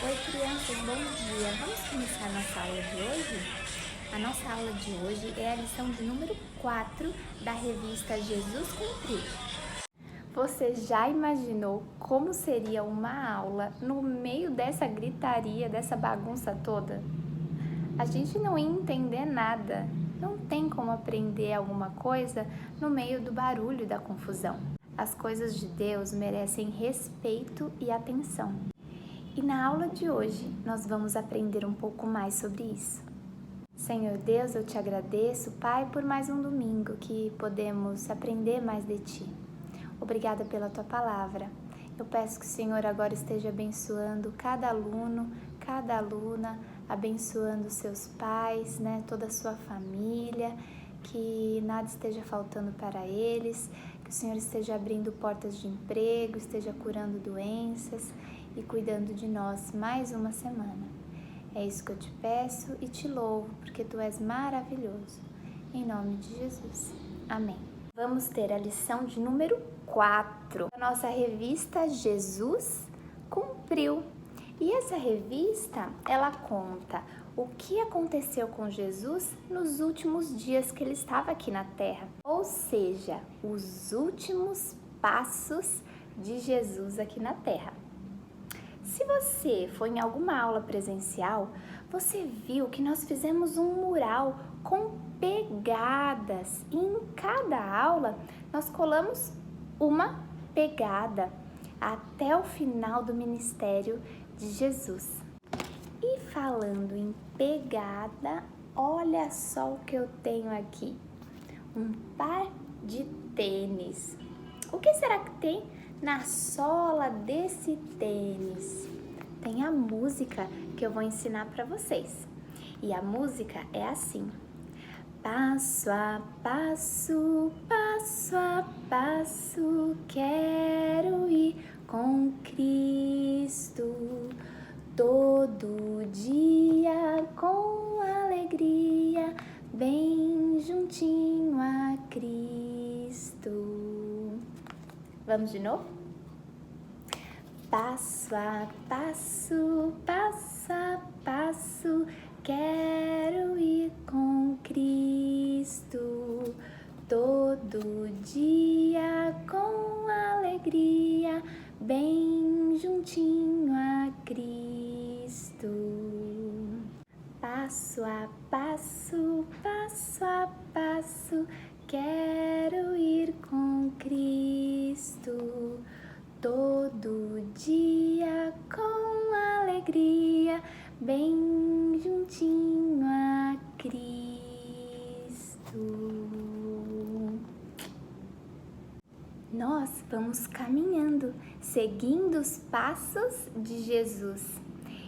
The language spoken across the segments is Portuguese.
Oi, crianças, bom dia! Vamos começar a nossa aula de hoje? A nossa aula de hoje é a lição de número 4 da revista Jesus Cumpriu. Você já imaginou como seria uma aula no meio dessa gritaria, dessa bagunça toda? A gente não ia entender nada. Não tem como aprender alguma coisa no meio do barulho e da confusão. As coisas de Deus merecem respeito e atenção. E na aula de hoje, nós vamos aprender um pouco mais sobre isso. Senhor Deus, eu te agradeço, Pai, por mais um domingo que podemos aprender mais de Ti. Obrigada pela Tua palavra. Eu peço que o Senhor agora esteja abençoando cada aluno, cada aluna, abençoando seus pais, toda a sua família, que nada esteja faltando para eles, que o Senhor esteja abrindo portas de emprego, esteja curando doenças e cuidando de nós mais uma semana. É isso que eu te peço e te louvo, porque Tu és maravilhoso. Em nome de Jesus. Amém. Vamos ter a lição de número 4. A nossa revista Jesus Cumpriu. E essa revista, ela conta o que aconteceu com Jesus nos últimos dias que Ele estava aqui na Terra. Ou seja, os últimos passos de Jesus aqui na Terra. Se você foi em alguma aula presencial, você viu que nós fizemos um mural com pegadas e em cada aula nós colamos uma pegada até o final do ministério de Jesus. E falando em pegada, olha só o que eu tenho aqui, um par de tênis. O que será que tem na sola desse tênis? Tem a música que eu vou ensinar para vocês. E a música é assim: passo a passo, passo a passo, quero ir com Cristo. Todo dia com alegria, bem juntinho a Cristo. Vamos de novo? Passo a passo, passo a passo, quero ir com Cristo. Todo dia com alegria, bem juntinho a Cristo. Passo a passo, passo a passo, quero ir com Cristo. Todo dia com alegria, bem juntinho a Cristo. Nós vamos caminhando, seguindo os passos de Jesus.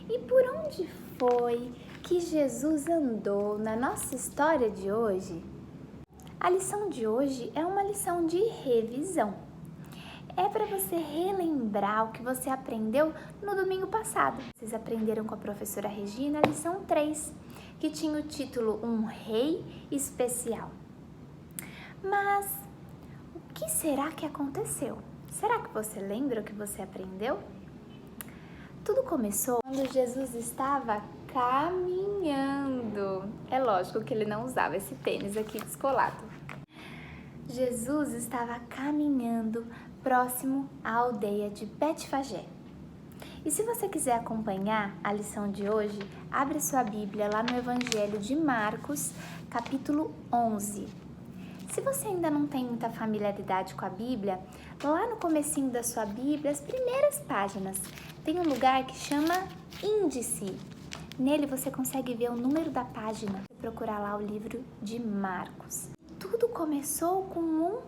E por onde foi que Jesus andou na nossa história de hoje? A lição de hoje é uma lição de revisão. É para você relembrar o que você aprendeu no domingo passado. Vocês aprenderam com a professora Regina a lição 3, que tinha o título Um Rei Especial. Mas o que será que aconteceu? Será que você lembra o que você aprendeu? Tudo começou quando Jesus estava caminhando. É lógico que ele não usava esse tênis aqui descolado. Jesus estava caminhando próximo à aldeia de Betfagé. E se você quiser acompanhar a lição de hoje, abre sua Bíblia lá no Evangelho de Marcos, capítulo 11. Se você ainda não tem muita familiaridade com a Bíblia, lá no comecinho da sua Bíblia, as primeiras páginas, tem um lugar que chama Índice. Nele você consegue ver o número da página e procurar lá o livro de Marcos. Tudo começou com um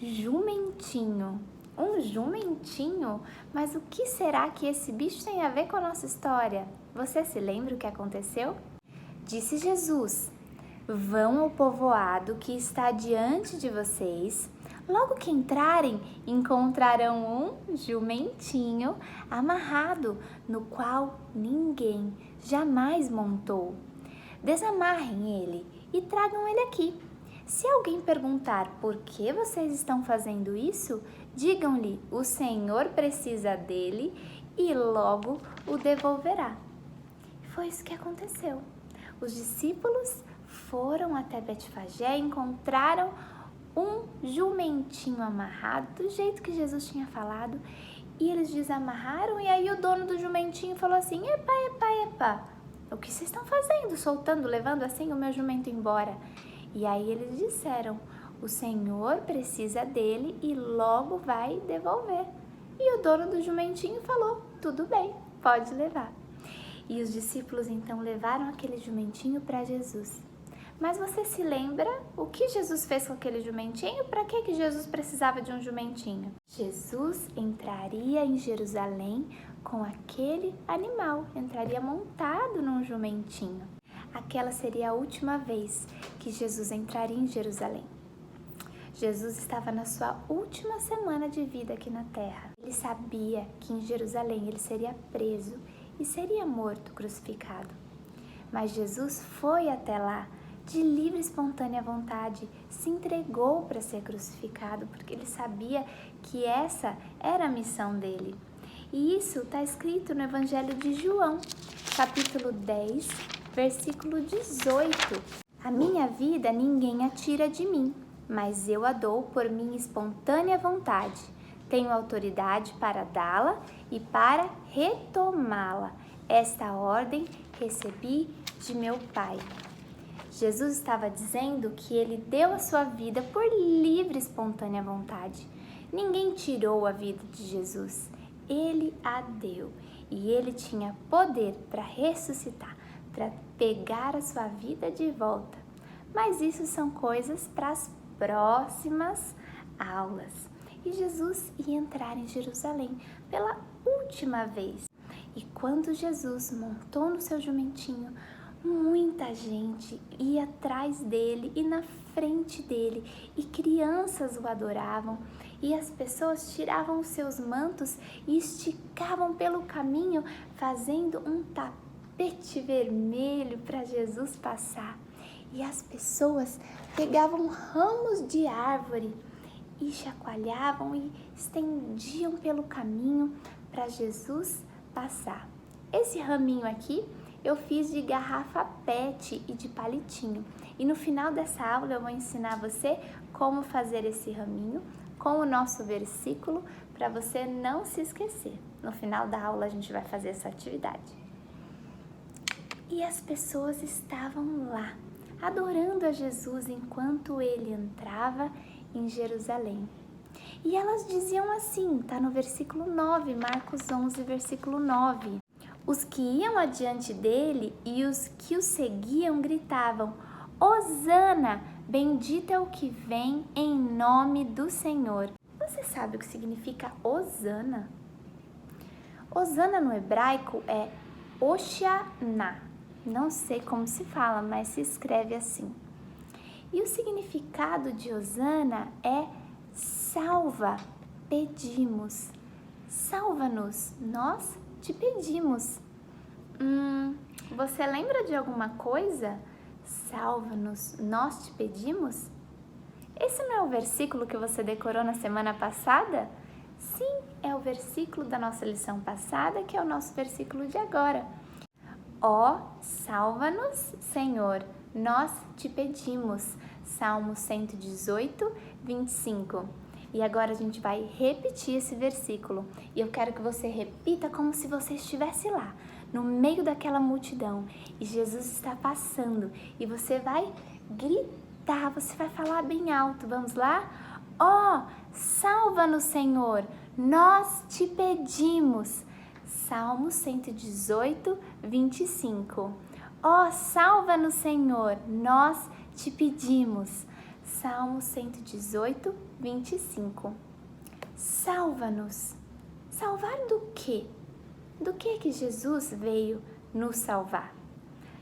jumentinho. Um jumentinho? Mas o que será que esse bicho tem a ver com a nossa história? Você se lembra o que aconteceu? Disse Jesus: vão ao povoado que está diante de vocês. Logo que entrarem, encontrarão um jumentinho amarrado, no qual ninguém jamais montou. Desamarrem ele e tragam ele aqui. Se alguém perguntar por que vocês estão fazendo isso, digam-lhe: o Senhor precisa dele e logo o devolverá. Foi isso que aconteceu. Os discípulos foram até Betfagé e encontraram um jumentinho amarrado, do jeito que Jesus tinha falado, e eles desamarraram, e aí o dono do jumentinho falou assim: epa, epa, epa, o que vocês estão fazendo, soltando, levando assim o meu jumento embora? E aí eles disseram: o Senhor precisa dele e logo vai devolver. E o dono do jumentinho falou: tudo bem, pode levar. E os discípulos então levaram aquele jumentinho para Jesus. Mas você se lembra o que Jesus fez com aquele jumentinho? Para que Jesus precisava de um jumentinho? Jesus entraria em Jerusalém com aquele animal, entraria montado num jumentinho. Aquela seria a última vez que Jesus entraria em Jerusalém. Jesus estava na sua última semana de vida aqui na terra. Ele sabia que em Jerusalém ele seria preso e seria morto, crucificado. Mas Jesus foi até lá, de livre e espontânea vontade, se entregou para ser crucificado, porque ele sabia que essa era a missão dele. E isso está escrito no Evangelho de João, capítulo 10, versículo 18. A minha vida ninguém a tira de mim, mas eu a dou por minha espontânea vontade. Tenho autoridade para dá-la e para retomá-la. Esta ordem recebi de meu Pai. Jesus estava dizendo que ele deu a sua vida por livre e espontânea vontade. Ninguém tirou a vida de Jesus, ele a deu. E ele tinha poder para ressuscitar, para pegar a sua vida de volta. Mas isso são coisas para as próximas aulas. E Jesus ia entrar em Jerusalém pela última vez. E quando Jesus montou no seu jumentinho, muita gente ia atrás dele e na frente dele, e crianças o adoravam, e as pessoas tiravam os seus mantos e esticavam pelo caminho, fazendo um tapete vermelho para Jesus passar. E as pessoas pegavam ramos de árvore e chacoalhavam e estendiam pelo caminho para Jesus passar. Esse raminho aqui eu fiz de garrafa PET e de palitinho. E no final dessa aula eu vou ensinar você como fazer esse raminho com o nosso versículo para você não se esquecer. No final da aula a gente vai fazer essa atividade. E as pessoas estavam lá, adorando a Jesus enquanto ele entrava em Jerusalém. E elas diziam assim, tá no versículo 9, Marcos 11, versículo 9. Os que iam adiante dele e os que o seguiam gritavam: Hosana, bendito é o que vem em nome do Senhor. Você sabe o que significa Hosana? Hosana no hebraico é Hoshaná. Não sei como se fala, mas se escreve assim. E o significado de Hosana é salva, pedimos. Salva-nos, nós te pedimos. Você lembra de alguma coisa? Salva-nos, nós te pedimos? Esse não é o versículo que você decorou na semana passada? Sim, é o versículo da nossa lição passada, que é o nosso versículo de agora. Ó, salva-nos, Senhor, nós te pedimos. Salmo 118, 25. E agora a gente vai repetir esse versículo. E eu quero que você repita como se você estivesse lá, no meio daquela multidão. E Jesus está passando. E você vai gritar, você vai falar bem alto. Vamos lá? Ó, salva-nos, Senhor, nós te pedimos. Salmo 118, 25. Ó, salva-nos, Senhor, nós te pedimos. Salmo 118, 25. Salva-nos. Salvar do quê? Do que Jesus veio nos salvar?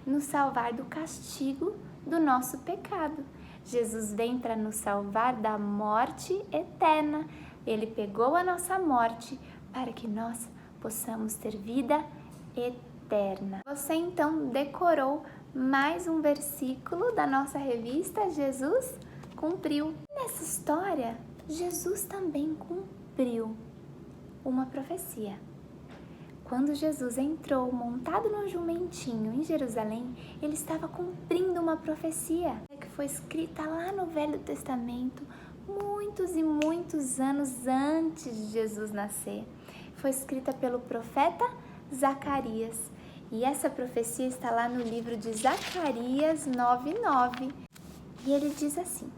Nos salvar do castigo do nosso pecado. Jesus vem para nos salvar da morte eterna. Ele pegou a nossa morte para que nós possamos ter vida eterna. Você então decorou mais um versículo da nossa revista Jesus Cumpriu. Nessa história, Jesus também cumpriu uma profecia. Quando Jesus entrou montado num jumentinho em Jerusalém, ele estava cumprindo uma profecia que foi escrita lá no Velho Testamento, muitos e muitos anos antes de Jesus nascer. Foi escrita pelo profeta Zacarias. E essa profecia está lá no livro de Zacarias 9:9. E ele diz assim: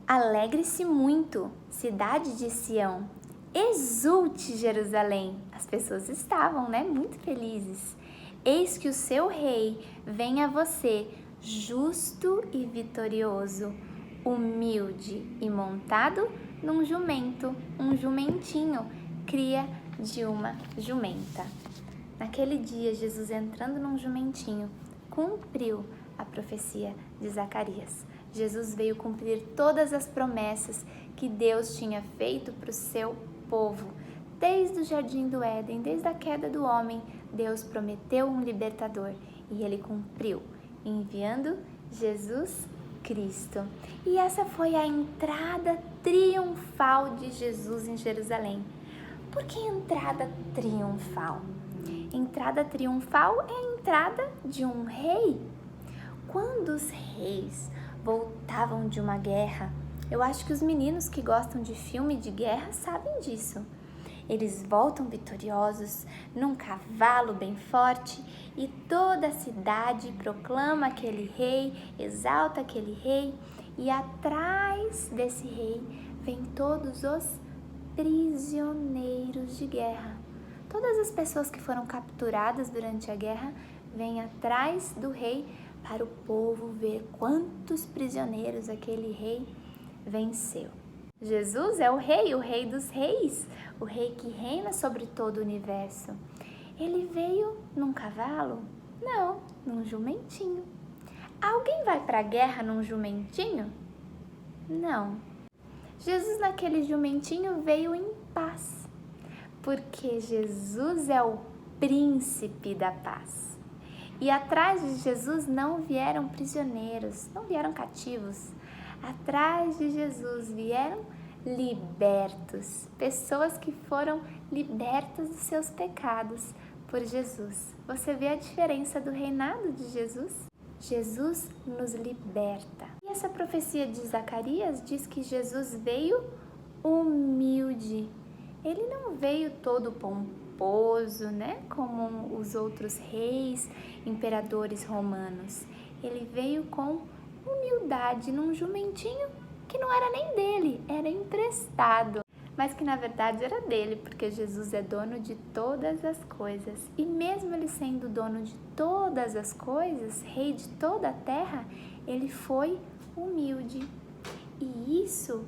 Alegre-se muito, cidade de Sião. Exulte, Jerusalém. As pessoas estavam, muito felizes. Eis que o seu rei vem a você, justo e vitorioso, humilde e montado num jumento, um jumentinho, cria de uma jumenta. Naquele dia, Jesus entrando num jumentinho, cumpriu a profecia de Zacarias. Jesus veio cumprir todas as promessas que Deus tinha feito para o seu povo. Desde o jardim do Éden, desde a queda do homem, Deus prometeu um libertador e ele cumpriu, enviando Jesus Cristo. E essa foi a entrada triunfal de Jesus em Jerusalém. Por que entrada triunfal? Entrada triunfal é a entrada de um rei. Quando os reis voltavam de uma guerra, eu acho que os meninos que gostam de filme de guerra sabem disso. Eles voltam vitoriosos num cavalo bem forte e toda a cidade proclama aquele rei, exalta aquele rei, e atrás desse rei vêm todos os prisioneiros de guerra. Todas as pessoas que foram capturadas durante a guerra vêm atrás do rei para o povo ver quantos prisioneiros aquele rei venceu. Jesus é o rei dos reis, o rei que reina sobre todo o universo. Ele veio num cavalo? Não, num jumentinho. Alguém vai para a guerra num jumentinho? Não. Jesus naquele jumentinho veio em paz, porque Jesus é o príncipe da paz. E atrás de Jesus não vieram prisioneiros, não vieram cativos. Atrás de Jesus vieram libertos, pessoas que foram libertas dos seus pecados por Jesus. Você vê a diferença do reinado de Jesus? Jesus nos liberta. E essa profecia de Zacarias diz que Jesus veio humilde. Ele não veio todo pomposo, como os outros reis, imperadores romanos. Ele veio com humildade num jumentinho que não era nem dele, era emprestado, mas que na verdade era dele, porque Jesus é dono de todas as coisas. E mesmo ele sendo dono de todas as coisas, rei de toda a terra, ele foi humilde. E isso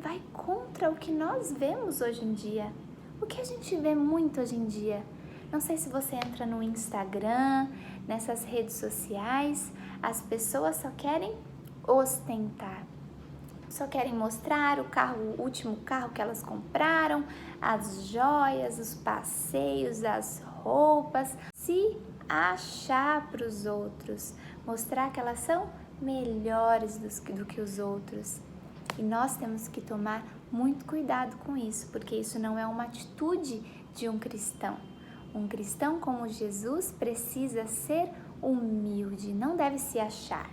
vai contra o que nós vemos hoje em dia. O que a gente vê muito hoje em dia? Não sei se você entra no Instagram, nessas redes sociais, as pessoas só querem ostentar. Só querem mostrar o último carro que elas compraram, as joias, os passeios, as roupas, se achar para os outros, mostrar que elas são melhores do que os outros. E nós temos que tomar muito cuidado com isso, porque isso não é uma atitude de um cristão. Um cristão como Jesus precisa ser humilde, não deve se achar.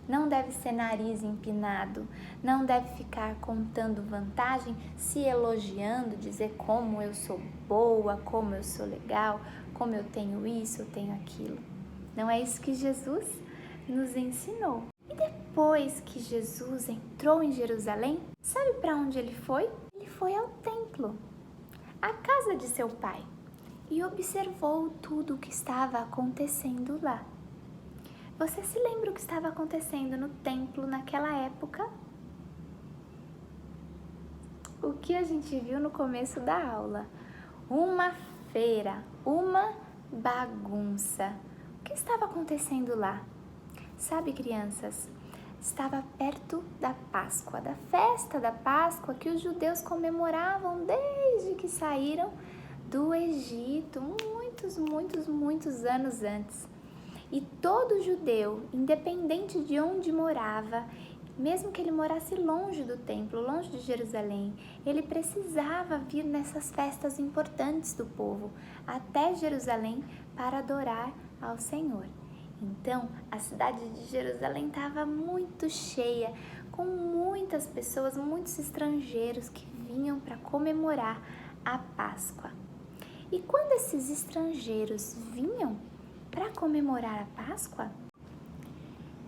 Não deve ser nariz empinado, não deve ficar contando vantagem, se elogiando, dizer como eu sou boa, como eu sou legal, como eu tenho isso, eu tenho aquilo. Não é isso que Jesus nos ensinou. E depois que Jesus entrou em Jerusalém, sabe para onde ele foi? Ele foi ao templo, à casa de seu pai, e observou tudo o que estava acontecendo lá. Você se lembra o que estava acontecendo no templo naquela época? O que a gente viu no começo da aula? Uma feira, uma bagunça. O que estava acontecendo lá? Sabe, crianças, estava perto da Páscoa, da festa da Páscoa que os judeus comemoravam desde que saíram do Egito, muitos anos antes. E todo judeu, independente de onde morava, Mesmo que ele morasse longe do templo, longe de Jerusalém, ele precisava vir nessas festas importantes do povo, até Jerusalém, para adorar ao Senhor. Então, a cidade de Jerusalém estava muito cheia, com muitas pessoas, muitos estrangeiros que vinham para comemorar a Páscoa. E quando esses estrangeiros vinham para comemorar a Páscoa,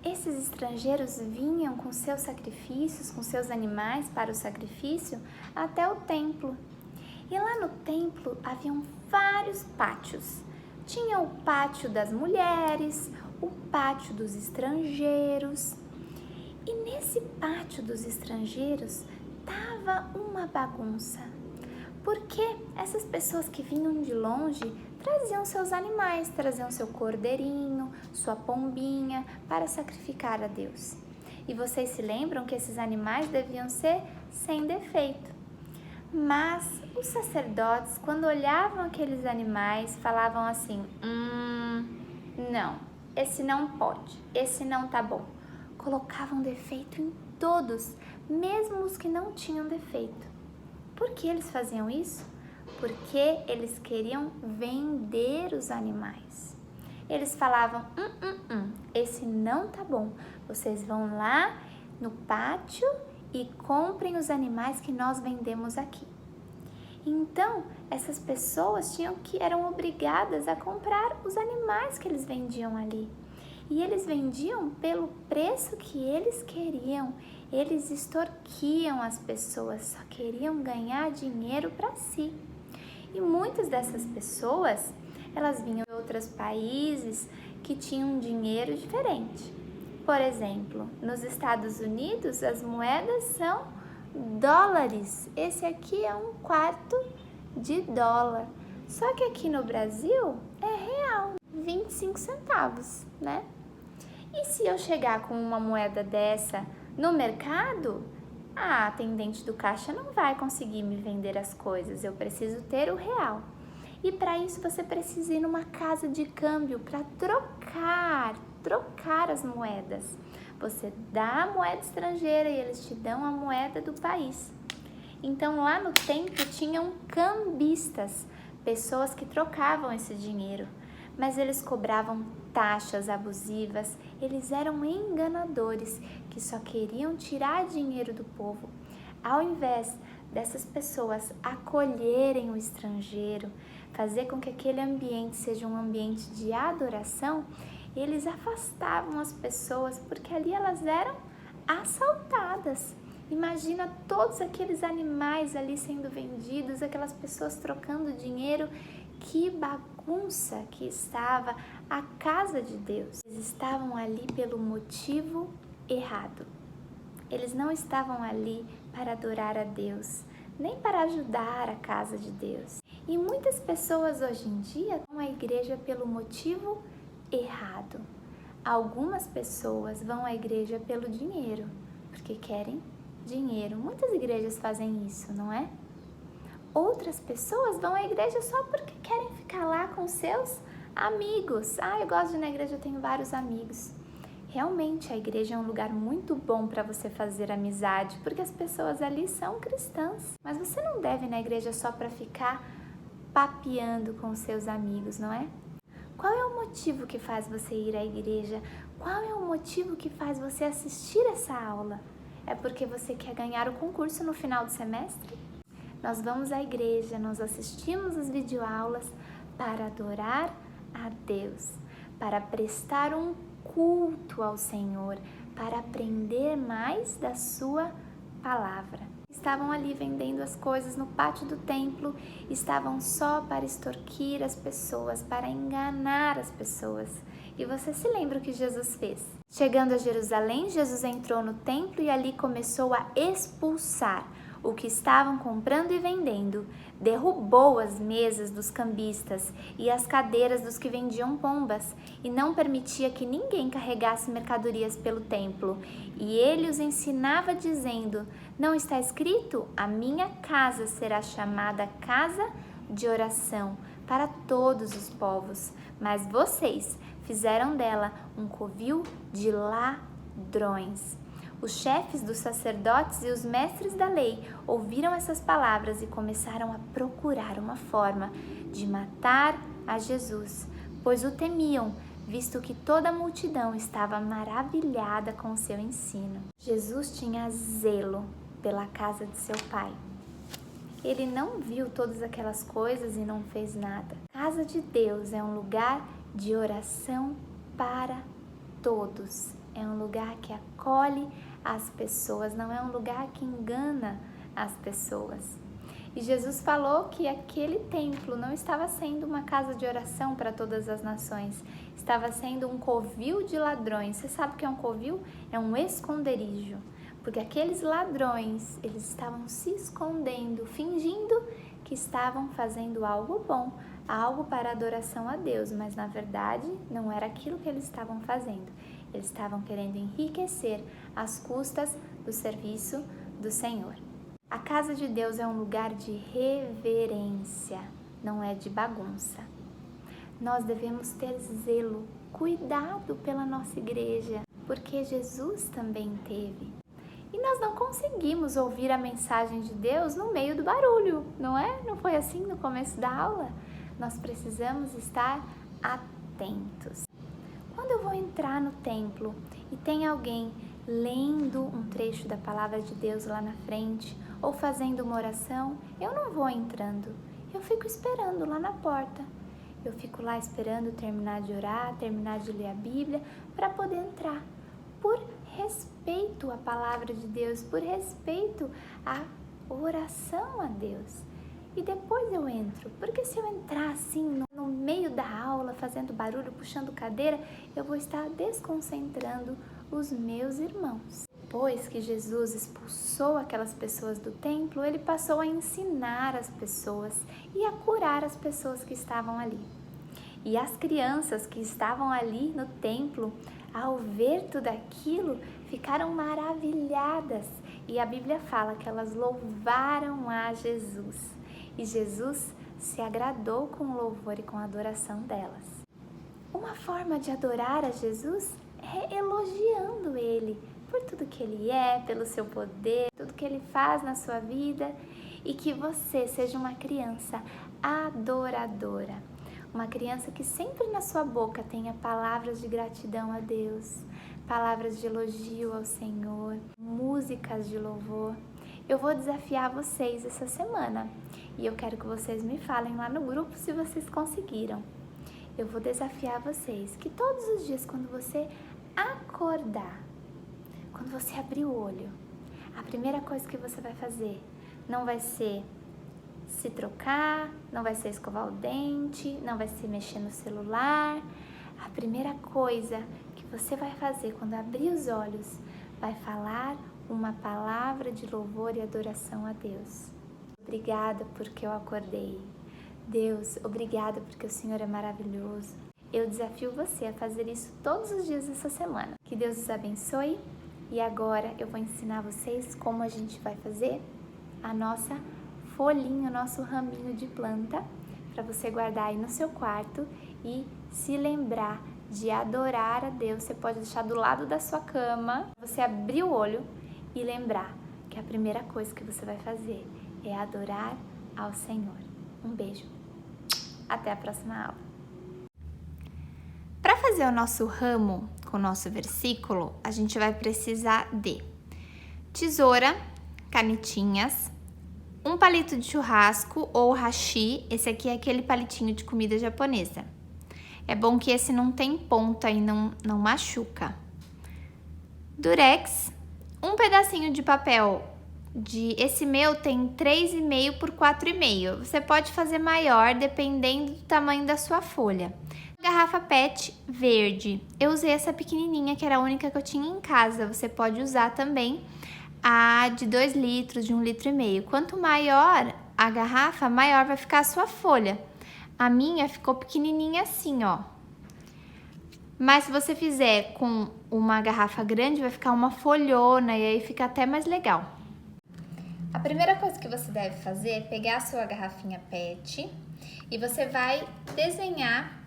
esses estrangeiros vinham com seus sacrifícios, com seus animais para o sacrifício até o templo. E lá no templo haviam vários pátios. Tinha o pátio das mulheres, o pátio dos estrangeiros. E nesse pátio dos estrangeiros estava uma bagunça. Porque essas pessoas que vinham de longe traziam seus animais, traziam seu cordeirinho, sua pombinha para sacrificar a Deus. E vocês se lembram que esses animais deviam ser sem defeito. Mas os sacerdotes, quando olhavam aqueles animais, falavam assim: não, esse não pode, esse não tá bom. Colocavam defeito em todos, mesmo os que não tinham defeito. Por que eles faziam isso? Porque eles queriam vender os animais. Eles falavam: esse não tá bom. Vocês vão lá no pátio e comprem os animais que nós vendemos aqui. Então, essas pessoas eram obrigadas a comprar os animais que eles vendiam ali. E eles vendiam pelo preço que eles queriam. Eles extorquiam as pessoas, só queriam ganhar dinheiro para si. E muitas dessas pessoas, elas vinham de outros países que tinham dinheiro diferente. Por exemplo, nos Estados Unidos, as moedas são dólares. Esse aqui é $1/4. Só que aqui no Brasil é real, 25 centavos, né? E se eu chegar com uma moeda dessa no mercado, a atendente do caixa não vai conseguir me vender as coisas, eu preciso ter o real. E para isso você precisa ir numa casa de câmbio para trocar as moedas. Você dá a moeda estrangeira e eles te dão a moeda do país. Então lá no templo tinham cambistas, pessoas que trocavam esse dinheiro, mas eles cobravam taxas abusivas, eles eram enganadores que só queriam tirar dinheiro do povo. Ao invés dessas pessoas acolherem o estrangeiro, fazer com que aquele ambiente seja um ambiente de adoração, eles afastavam as pessoas porque ali elas eram assaltadas. Imagina todos aqueles animais ali sendo vendidos, aquelas pessoas trocando dinheiro. Que bagunça que estava a casa de Deus. Eles estavam ali pelo motivo errado. Eles não estavam ali para adorar a Deus, nem para ajudar a casa de Deus. E muitas pessoas hoje em dia vão à igreja pelo motivo errado. Algumas pessoas vão à igreja pelo dinheiro, porque querem dinheiro. Muitas igrejas fazem isso, não é? Outras pessoas vão à igreja só porque querem ficar lá com seus amigos. Eu gosto de ir na igreja, eu tenho vários amigos. Realmente, a igreja é um lugar muito bom para você fazer amizade, porque as pessoas ali são cristãs. Mas você não deve ir na igreja só para ficar papeando com os seus amigos, não é? Qual é o motivo que faz você ir à igreja? Qual é o motivo que faz você assistir essa aula? É porque você quer ganhar o concurso no final do semestre? Nós vamos à igreja, nós assistimos as videoaulas para adorar a Deus, para prestar um culto ao Senhor, para aprender mais da sua palavra. Estavam ali vendendo as coisas no pátio do templo, estavam só para extorquir as pessoas, para enganar as pessoas. E você se lembra o que Jesus fez? Chegando a Jerusalém, Jesus entrou no templo e ali começou a expulsar o que estavam comprando e vendendo, derrubou as mesas dos cambistas e as cadeiras dos que vendiam pombas e não permitia que ninguém carregasse mercadorias pelo templo. E ele os ensinava dizendo: não está escrito? A minha casa será chamada casa de oração para todos os povos, mas vocês fizeram dela um covil de ladrões. Os chefes dos sacerdotes e os mestres da lei ouviram essas palavras e começaram a procurar uma forma de matar a Jesus, pois o temiam, visto que toda a multidão estava maravilhada com o seu ensino. Jesus tinha zelo pela casa de seu pai. Ele não viu todas aquelas coisas e não fez nada. A casa de Deus é um lugar de oração para todos. É um lugar que acolhe as pessoas, não é um lugar que engana as pessoas. E Jesus falou que aquele templo não estava sendo uma casa de oração para todas as nações, estava sendo um covil de ladrões. Você sabe o que é um covil? É um esconderijo, porque aqueles ladrões, eles estavam se escondendo, fingindo que estavam fazendo algo bom, algo para adoração a Deus, mas na verdade não era aquilo que eles estavam fazendo. Eles estavam querendo enriquecer às custas do serviço do Senhor. A casa de Deus é um lugar de reverência, não é de bagunça. Nós devemos ter zelo, cuidado pela nossa igreja, porque Jesus também teve. E nós não conseguimos ouvir a mensagem de Deus no meio do barulho, não é? Não foi assim no começo da aula? Nós precisamos estar atentos. Quando eu vou entrar no templo e tem alguém lendo um trecho da palavra de Deus lá na frente ou fazendo uma oração, eu não vou entrando, eu fico esperando lá na porta. Eu fico lá esperando terminar de orar, terminar de ler a Bíblia para poder entrar, por respeito à palavra de Deus, por respeito à oração a Deus. E depois eu entro, porque se eu entrar assim no meio da aula, fazendo barulho, puxando cadeira, eu vou estar desconcentrando os meus irmãos. Depois que Jesus expulsou aquelas pessoas do templo, ele passou a ensinar as pessoas e a curar as pessoas que estavam ali. E as crianças que estavam ali no templo, ao ver tudo aquilo, ficaram maravilhadas. E a Bíblia fala que elas louvaram a Jesus. E Jesus se agradou com o louvor e com a adoração delas. Uma forma de adorar a Jesus é elogiando Ele por tudo que Ele é, pelo seu poder, tudo que Ele faz na sua vida, e que você seja uma criança adoradora, uma criança que sempre na sua boca tenha palavras de gratidão a Deus, palavras de elogio ao Senhor, músicas de louvor. Eu vou desafiar vocês essa semana e eu quero que vocês me falem lá no grupo se vocês conseguiram. Eu vou desafiar vocês que todos os dias, quando você acordar, quando você abrir o olho, a primeira coisa que você vai fazer não vai ser se trocar, não vai ser escovar o dente, não vai ser mexer no celular. A primeira coisa que você vai fazer quando abrir os olhos vai falar uma palavra de louvor e adoração a Deus. Obrigada porque eu acordei. Deus, obrigada porque o Senhor é maravilhoso. Eu desafio você a fazer isso todos os dias dessa semana. Que Deus os abençoe. E agora eu vou ensinar vocês como a gente vai fazer a nossa folhinha, o nosso raminho de planta, para você guardar aí no seu quarto e se lembrar de adorar a Deus. Você pode deixar do lado da sua cama, você abrir o olho e lembrar que a primeira coisa que você vai fazer é adorar ao Senhor. Um beijo. Até a próxima aula. Para fazer o nosso ramo com o nosso versículo, a gente vai precisar de tesoura, canetinhas, um palito de churrasco ou hashi. Esse aqui é aquele palitinho de comida japonesa. É bom que esse não tem ponta e não machuca. Durex, um pedacinho de papel. Esse meu tem 3,5 por 4,5. Você pode fazer maior dependendo do tamanho da sua folha. Garrafa PET verde. Eu usei essa pequenininha que era a única que eu tinha em casa. Você pode usar também a de 2 litros, de 1,5 litro. Quanto maior a garrafa, maior vai ficar a sua folha. A minha ficou pequenininha assim, ó. Mas se você fizer com uma garrafa grande, vai ficar uma folhona e aí fica até mais legal. A primeira coisa que você deve fazer é pegar a sua garrafinha PET e você vai desenhar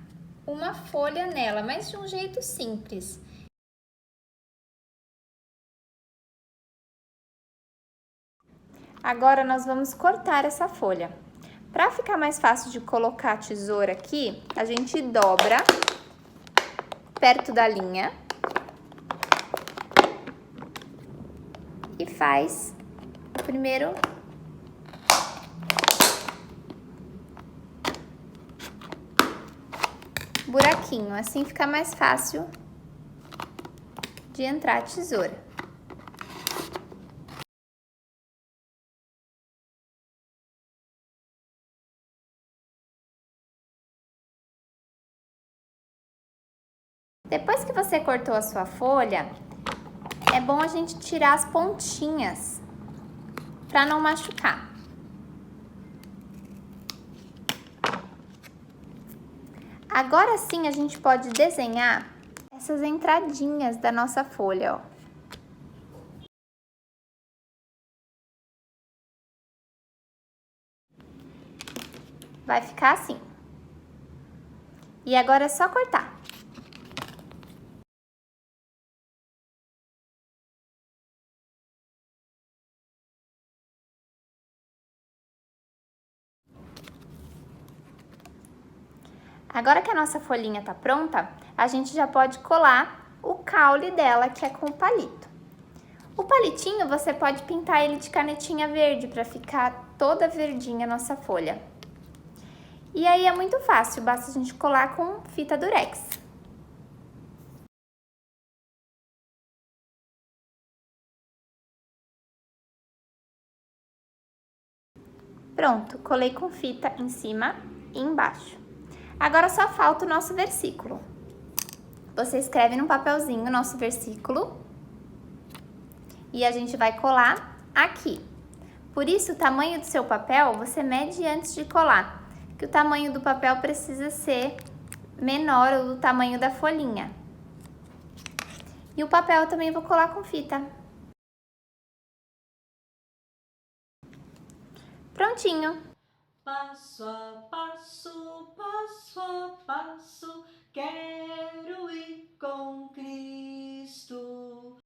uma folha nela, mas de um jeito simples. Agora nós vamos cortar essa folha. Para ficar mais fácil de colocar a tesoura aqui, a gente dobra perto da linha e faz o primeiro buraquinho, assim fica mais fácil de entrar a tesoura. Depois que você cortou a sua folha, é bom a gente tirar as pontinhas para não machucar. Agora sim a gente pode desenhar essas entradinhas da nossa folha, ó. Vai ficar assim. E agora é só cortar. Agora que a nossa folhinha tá pronta, a gente já pode colar o caule dela, que é com o palito. O palitinho, você pode pintar ele de canetinha verde para ficar toda verdinha a nossa folha. E aí é muito fácil, basta a gente colar com fita durex. Pronto, colei com fita em cima e embaixo. Agora só falta o nosso versículo. Você escreve num papelzinho o nosso versículo e a gente vai colar aqui. Por isso, o tamanho do seu papel você mede antes de colar, que o tamanho do papel precisa ser menor ou do tamanho da folhinha. E o papel eu também vou colar com fita. Prontinho! Passo a passo, quero ir com Cristo.